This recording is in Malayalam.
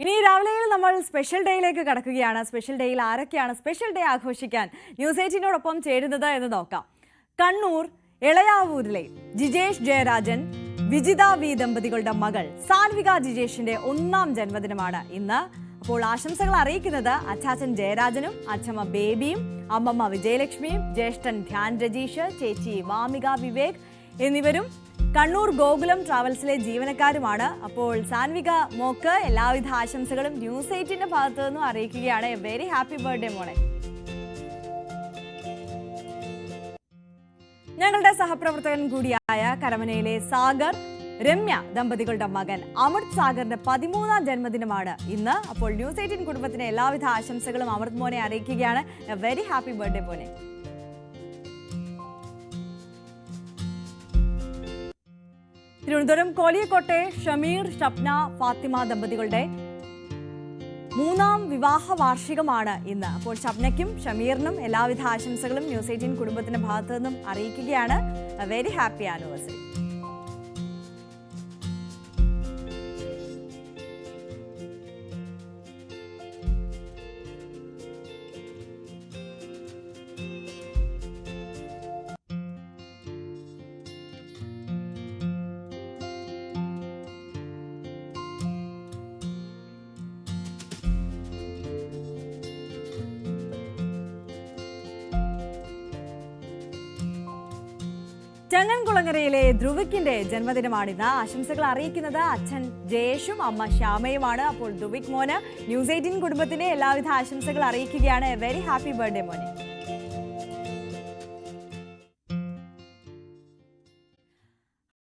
ഇനി രാവിലെയിൽ നമ്മൾ സ്പെഷ്യൽ ഡേയിലേക്ക് കടക്കുകയാണ്. സ്പെഷ്യൽ ഡേയിൽ ആരൊക്കെയാണ് സ്പെഷ്യൽ ഡേ ആഘോഷിക്കാൻ ന്യൂസ് 18നോടൊപ്പം ചേരുന്നത് എന്ന് നോക്കാം. കണ്ണൂർ എളയാവൂരിലെ ജിജേഷ് ജയരാജൻ വിജിത വി ദമ്പതികളുടെ മകൾ സാൻവിക ജിജേഷിന്റെ 1ാം ജന്മദിനമാണ് ഇന്ന്. അപ്പോൾ ആശംസകൾ അറിയിക്കുന്നത് അച്ചാച്ചൻ ജയരാജനും അച്ഛമ്മ ബേബിയും അമ്മമ്മ വിജയലക്ഷ്മിയും ജ്യേഷ്ഠൻ ധ്യാൻ രജീഷ്, ചേച്ചി വാമിക വിവേക് എന്നിവരും കണ്ണൂർ ഗോകുലം ട്രാവൽസിലെ ജീവനക്കാരുമാണ്. അപ്പോൾ സാൻവിക മോക്ക് എല്ലാവിധ ആശംസകളും ന്യൂസ് 18ന്റെ ഭാഗത്തു നിന്നും അറിയിക്കുകയാണ്. വെരി ഹാപ്പി ബർത്ത്ഡേ മോളെ. ഞങ്ങളുടെ സഹപ്രവർത്തകൻ കൂടിയായ കരമനയിലെ സാഗർ രമ്യ ദമ്പതികളുടെ മകൻ അമൃത് സാഗറിന്റെ 13ാം ജന്മദിനമാണ് ഇന്ന്. അപ്പോൾ ന്യൂസ് 18 കുടുംബത്തിന് എല്ലാവിധ ആശംസകളും അമൃത് മോനെ അറിയിക്കുകയാണ്. വെരി ഹാപ്പി ബർത്ത്ഡേ മോനെ. തിരുവനന്തപുരം കോലിയക്കോട്ടെ ഷമീർ ഷപ്ന ഫാത്തിമ ദമ്പതികളുടെ 3ാം വിവാഹ വാർഷികമാണ് ഇന്ന്. അപ്പോൾ ഷപ്നയ്ക്കും ഷമീറിനും എല്ലാവിധ ആശംസകളും ന്യൂസ് 18 കുടുംബത്തിന്റെ ഭാഗത്തു നിന്നും അറിയിക്കുകയാണ്. Very happy anniversary. ചങ്ങൻകുളങ്ങരയിലെ ധ്രുവിക്കിന്റെ ജന്മദിനമാണിന്ന്. ആശംസകൾ അറിയിക്കുന്നത് അച്ഛൻ ജയേഷും അമ്മ ശ്യാമയുമാണ്. അപ്പോൾ ധ്രുവിക് മോന് ന്യൂസ് 18 കുടുംബത്തിന്റെ എല്ലാവിധ ആശംസകൾ അറിയിക്കുകയാണ്. വെരി ഹാപ്പി ബർത്ത്ഡേ മോനെ.